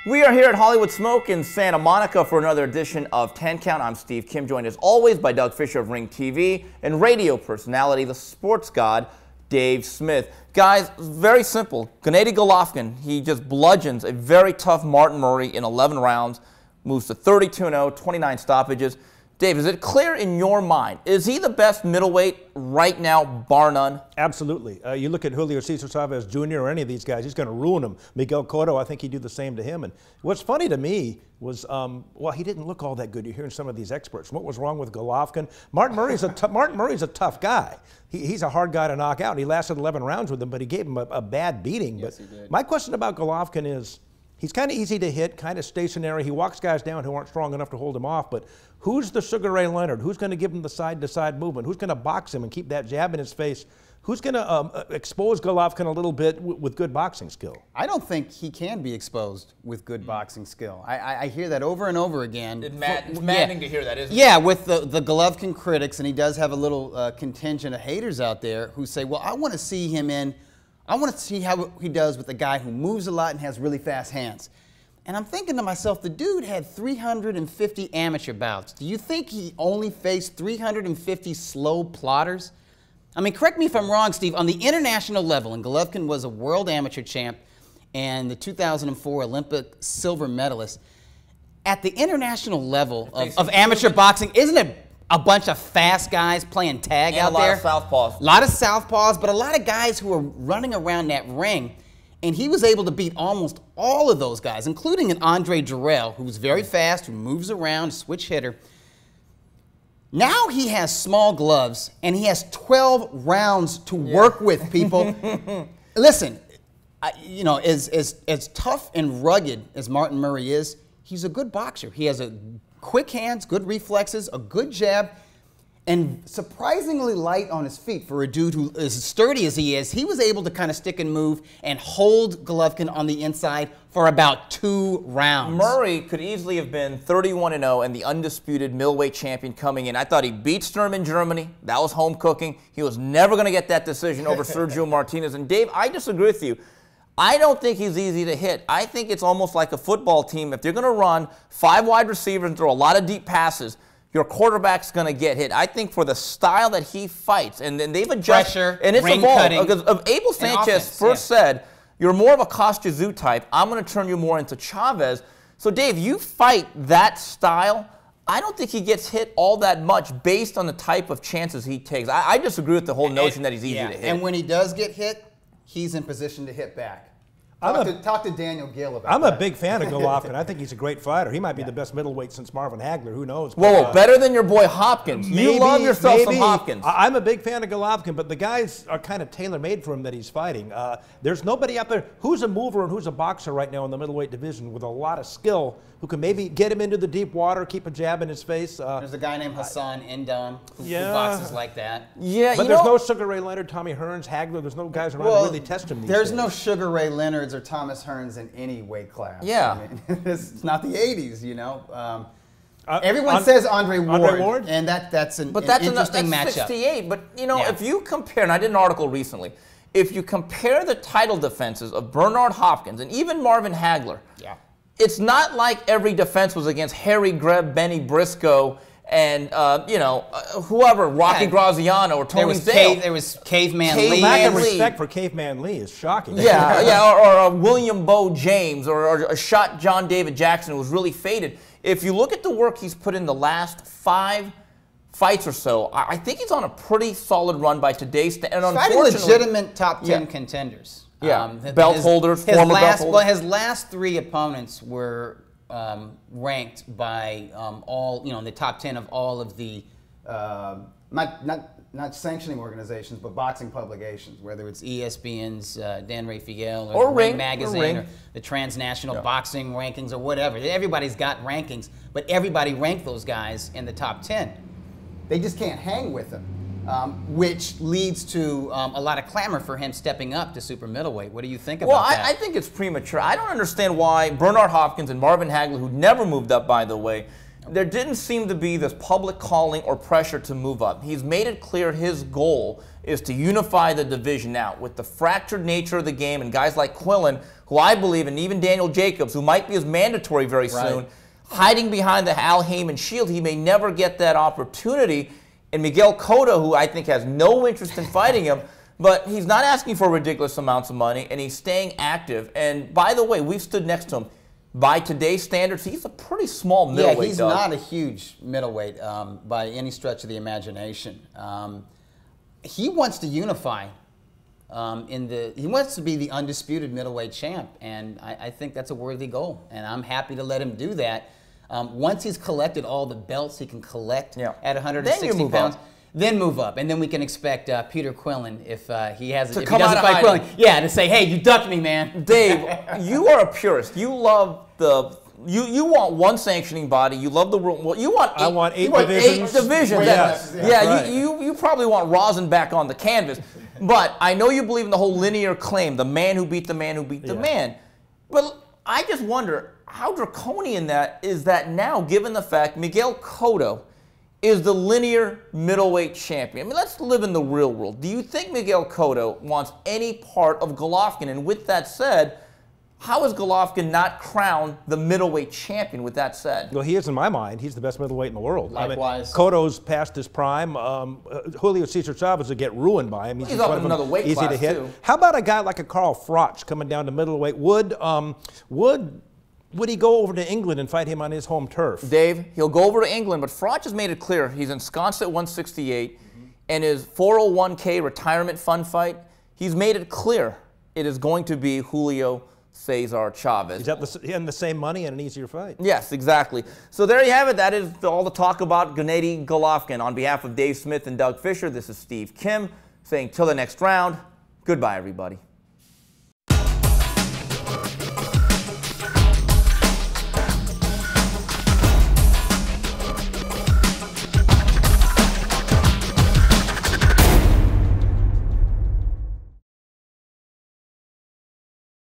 We are here at Hollywood Smoke in Santa Monica for another edition of 10 Count. I'm Steve Kim, joined as always by Doug Fischer of RingTV and radio personality, the sports god, Dave Smith. Guys, very simple. Gennady Golovkin, he just bludgeons a very tough Martin Murray in 11 rounds, moves to 32-0, 29 stoppages. Dave, is it clear in your mind, is he the best middleweight right now, bar none? Absolutely. You look at Julio Cesar Chavez Jr. or any of these guys, he's going to ruin them. Miguel Cotto, I think he'd do the same to him. And what's funny to me was, well, he didn't look all that good. You're hearing some of these experts. What was wrong with Golovkin? Martin Murray's a tough guy. He's a hard guy to knock out. And he lasted 11 rounds with him, but he gave him a bad beating. Yes, but he did. My question about Golovkin is, he's kind of easy to hit, kind of stationary. He walks guys down who aren't strong enough to hold him off. But who's the Sugar Ray Leonard? Who's going to give him the side-to-side movement? Who's going to box him and keep that jab in his face? Who's going to expose Golovkin a little bit with good boxing skill? I don't think he can be exposed with good boxing skill. I hear that over and over again. It's maddening to hear that, isn't it? Yeah, with the Golovkin critics, and he does have a little contingent of haters out there who say, well, I want to see him I want to see how he does with a guy who moves a lot and has really fast hands. And I'm thinking to myself, the dude had 350 amateur bouts. Do you think he only faced 350 slow plotters? I mean, correct me if I'm wrong, Steve, on the international level, and Golovkin was a world amateur champ and the 2004 Olympic silver medalist, at the international level of amateur boxing, isn't it a bunch of fast guys playing tag out there? A lot of southpaws. A lot of southpaws, but a lot of guys who are running around that ring. And he was able to beat almost all of those guys, including an Andre Jarrell, who was very fast, who moves around, switch hitter. Now he has small gloves, and he has 12 rounds to work with, people. Listen, you know, as tough and rugged as Martin Murray is, he's a good boxer. He has quick hands, good reflexes, a good jab, and surprisingly light on his feet for a dude who is as sturdy as he is. He was able to kind of stick and move and hold Golovkin on the inside for about 2 rounds. Murray could easily have been 31-0 and the undisputed middleweight champion coming in. I thought he beat Sturm in Germany. That was home cooking. He was never going to get that decision over Sergio Martinez. And Dave, I disagree with you. I don't think he's easy to hit. I think it's almost like a football team. If they're going to run 5 wide receivers and throw a lot of deep passes, your quarterback's going to get hit. I think for the style that he fights, and then they've adjusted, pressure, and it's ring evolved. cutting, Because Abel Sanchez first said, you're more of a Kostya type. I'm going to turn you more into Chavez. So, Dave, you fight that style. I don't think he gets hit all that much based on the type of chances he takes. I disagree with the whole notion that he's easy to hit. And when he does get hit, he's in position to hit back. Talk to Daniel Gill about that. I'm a big fan of Golovkin. I think he's a great fighter. He might be the best middleweight since Marvin Hagler. Who knows? Whoa, better than your boy Hopkins. You love yourself some Hopkins. I'm a big fan of Golovkin, but the guys are kind of tailor-made for him that he's fighting. There's nobody out there who's a mover and who's a boxer right now in the middleweight division with a lot of skill who can maybe get him into the deep water, keep a jab in his face. There's a guy named Hassan Endom who boxes like that. Yeah, but there's no Sugar Ray Leonard, Tommy Hearns, Hagler. There's no guys around to really test him these There's days. no Sugar Ray Leonards or Thomas Hearns in any weight class. Yeah. I mean, it's not the 80s, you know. Everyone says Andre Ward, and that's an interesting matchup. 68, but, you know, if you compare, and I did an article recently, if you compare the title defenses of Bernard Hopkins and even Marvin Hagler, it's not like every defense was against Harry Greb, Benny Briscoe, and, you know, whoever, Rocky Graziano or Tony Zale. There was Caveman Lee. The lack of respect for Caveman Lee is shocking. Yeah, or William Bo James, or a shot John David Jackson who was really faded. If you look at the work he's put in the last 5 fights or so, I think he's on a pretty solid run by today's standard. He's fighting legitimate top 10 contenders. Belt holders, former belt holders. Well, his last 3 opponents were ranked by all, you know, the top 10 of all of the not sanctioning organizations, but boxing publications, whether it's ESPN's Dan Rafael or Ring Magazine or the Transnational Boxing Rankings or whatever. Everybody's got rankings, but everybody ranked those guys in the top 10. They just can't hang with him. Which leads to a lot of clamor for him stepping up to super middleweight. What do you think about that? Well, I think it's premature. I don't understand why Bernard Hopkins and Marvin Hagler, who never moved up, by the way, there didn't seem to be this public calling or pressure to move up. He's made it clear his goal is to unify the division now. With the fractured nature of the game and guys like Quillen, who I believe, and even Daniel Jacobs, who might be as mandatory very soon, hiding behind the Al Heyman shield, he may never get that opportunity. And Miguel Cotto, who I think has no interest in fighting him, but he's not asking for ridiculous amounts of money, and he's staying active. And by the way, we've stood next to him. By today's standards, he's a pretty small middleweight. Yeah, he's not a huge middleweight by any stretch of the imagination. He wants to unify. He wants to be the undisputed middleweight champ, and I think that's a worthy goal. And I'm happy to let him do that. Once he's collected all the belts he can collect at 160 pounds. Then move up, and then we can expect Peter Quillen, if he doesn't fight Quillen, to say, "Hey, you ducked me, man." Dave, you are a purist. You love you want one sanctioning body. You love the world. Well, I want eight divisions. Eight divisions. Yes. Yeah, you probably want rosin back on the canvas. But I know you believe in the whole linear claim, the man who beat the man who beat the man. But I just wonder how draconian that is now, given the fact Miguel Cotto is the linear middleweight champion. I mean, let's live in the real world. Do you think Miguel Cotto wants any part of Golovkin? And with that said, how is Golovkin not crowned the middleweight champion, with that said? Well, he is in my mind. He's the best middleweight in the world. Likewise. I mean, Cotto's past his prime. Julio Cesar Chavez would get ruined by him. He's up in another weight class, to hit. too. How about a guy like a Carl Froch coming down to middleweight? Would he go over to England and fight him on his home turf? Dave, he'll go over to England, but Froch has made it clear he's ensconced at 168, and his 401k retirement fund fight, he's made it clear it is going to be Julio Cesar Chavez. He's getting the same money and an easier fight. Yes, exactly. So there you have it. That is all the talk about Gennady Golovkin. On behalf of Dave Smith and Doug Fischer, this is Steve Kim saying till the next round, goodbye, everybody.